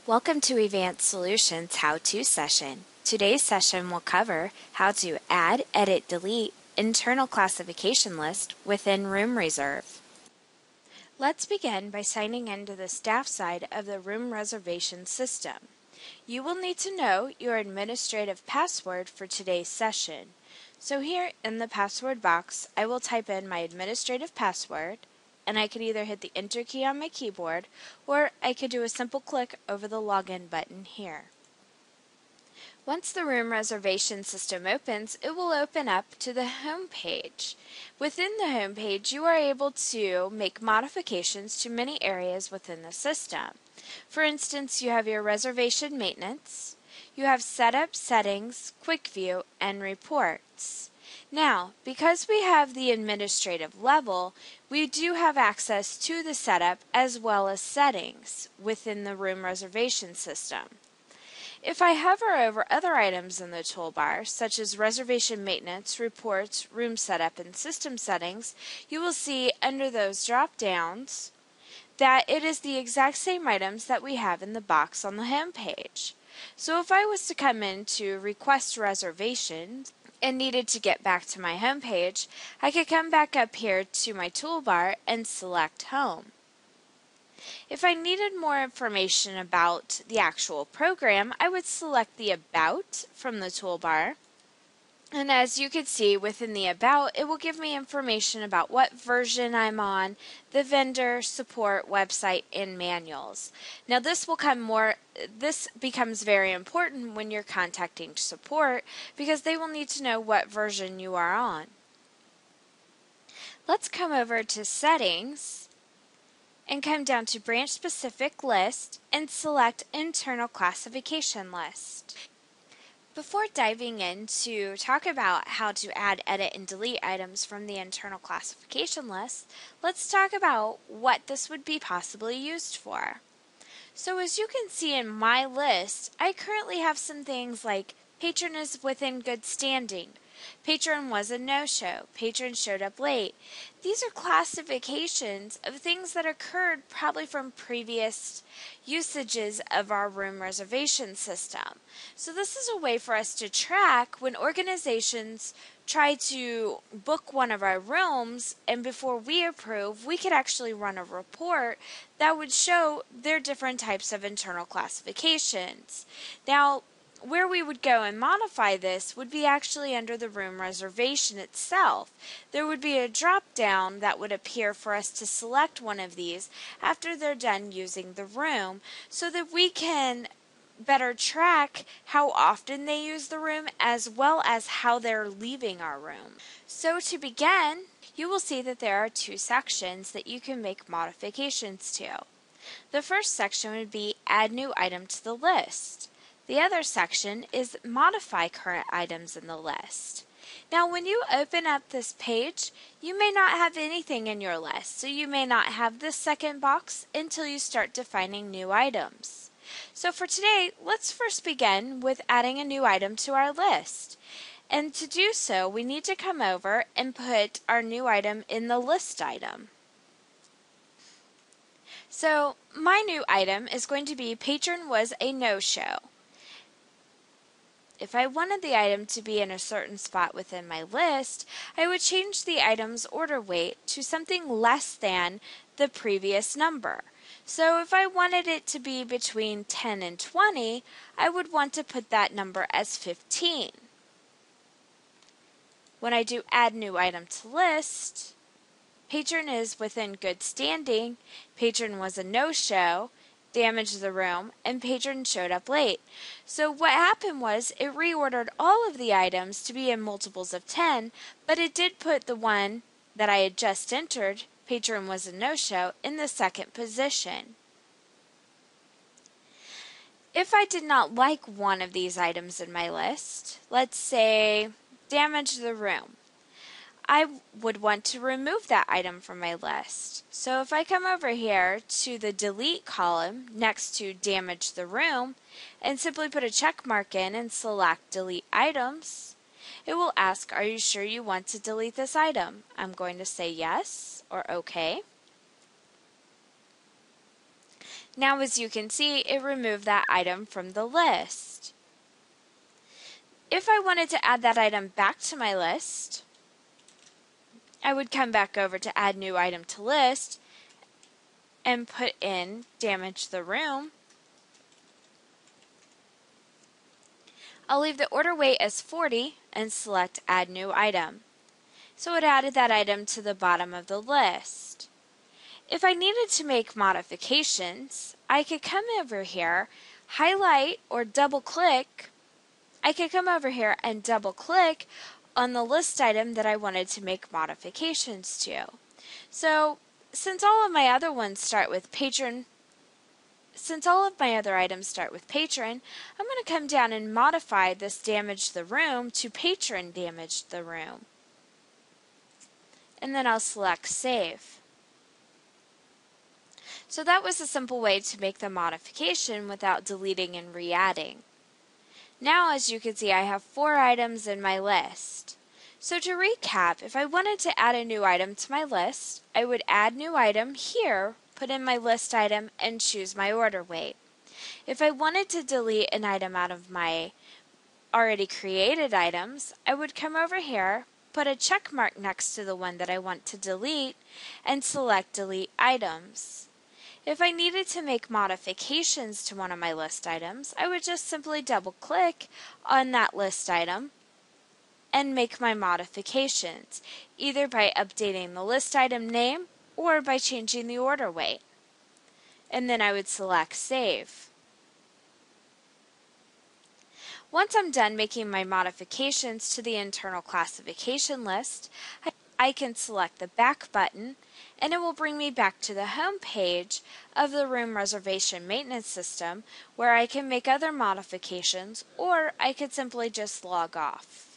Welcome to Advanced Solutions How-To session. Today's session will cover how to add, edit, delete internal classification list within Room Reserve. Let's begin by signing into the staff side of the room reservation system. You will need to know your administrative password for today's session. So here in the password box, I will type in my administrative password, and I could either hit the Enter key on my keyboard, or I could do a simple click over the Login button here. Once the room reservation system opens, it will open up to the home page. Within the home page, you are able to make modifications to many areas within the system. For instance, you have your reservation maintenance, you have setup, settings, quick view, and reports. Now, because we have the administrative level, we do have access to the setup as well as settings within the room reservation system. If I hover over other items in the toolbar, such as reservation maintenance, reports, room setup, and system settings, you will see under those drop-downs that it is the exact same items that we have in the box on the home page. So if I was to come in to request reservations and needed to get back to my home page, I could come back up here to my toolbar and select Home. If I needed more information about the actual program, I would select the About from the toolbar. And as you can see within the About, it will give me information about what version I'm on, the vendor, support, website, and manuals. Now this becomes very important when you're contacting support because they will need to know what version you are on. Let's come over to Settings and come down to Branch Specific List and select Internal Classification List. Before diving in to talk about how to add, edit, and delete items from the internal classification list, let's talk about what this would be possibly used for. So as you can see in my list, I currently have some things like patron is within good standing, patron was a no-show, patron showed up late. These are classifications of things that occurred probably from previous usages of our room reservation system. So this is a way for us to track when organizations try to book one of our rooms, and before we approve, we could actually run a report that would show their different types of internal classifications. Now, where we would go and modify this would be actually under the room reservation itself. There would be a drop down that would appear for us to select one of these after they're done using the room so that we can better track how often they use the room as well as how they're leaving our room. So to begin, you will see that there are two sections that you can make modifications to. The first section would be Add New Item to the List. The other section is Modify Current Items in the List. Now when you open up this page, you may not have anything in your list, so you may not have this second box until you start defining new items. So for today, let's first begin with adding a new item to our list. And to do so, we need to come over and put our new item in the list item. So my new item is going to be Patron was a no-show. If I wanted the item to be in a certain spot within my list, I would change the item's order weight to something less than the previous number. So if I wanted it to be between 10 and 20, I would want to put that number as 15. When I do Add New Item to List, patron is within good standing, patron was a no-show, damaged the room, and patron showed up late. So what happened was it reordered all of the items to be in multiples of 10, but it did put the one that I had just entered, patron was a no-show, in the second position. If I did not like one of these items in my list, let's say damage the room, I would want to remove that item from my list. So if I come over here to the delete column next to damage the room and simply put a check mark in and select delete items, it will ask, are you sure you want to delete this item? I'm going to say yes or okay. Now, as you can see, it removed that item from the list. If I wanted to add that item back to my list, I would come back over to Add New Item to List and put in Damage the Room. I'll leave the order weight as 40 and select Add New Item. So it added that item to the bottom of the list. If I needed to make modifications, I could come over here, highlight or double click. I could come over here and double click on the list item that I wanted to make modifications to. So since all of my other items start with patron, I'm going to come down and modify this Damage the Room to Patron Damage the Room. And then I'll select Save. So that was a simple way to make the modification without deleting and re-adding. Now, as you can see, I have 4 items in my list. So to recap, if I wanted to add a new item to my list, I would add new item here, put in my list item, and choose my order weight. If I wanted to delete an item out of my already created items, I would come over here, put a check mark next to the one that I want to delete, and select Delete Items. If I needed to make modifications to one of my list items, I would just simply double click on that list item and make my modifications, either by updating the list item name or by changing the order weight. And then I would select Save. Once I'm done making my modifications to the internal classification list, I can select the back button and it will bring me back to the home page of the room reservation maintenance system where I can make other modifications, or I could simply just log off.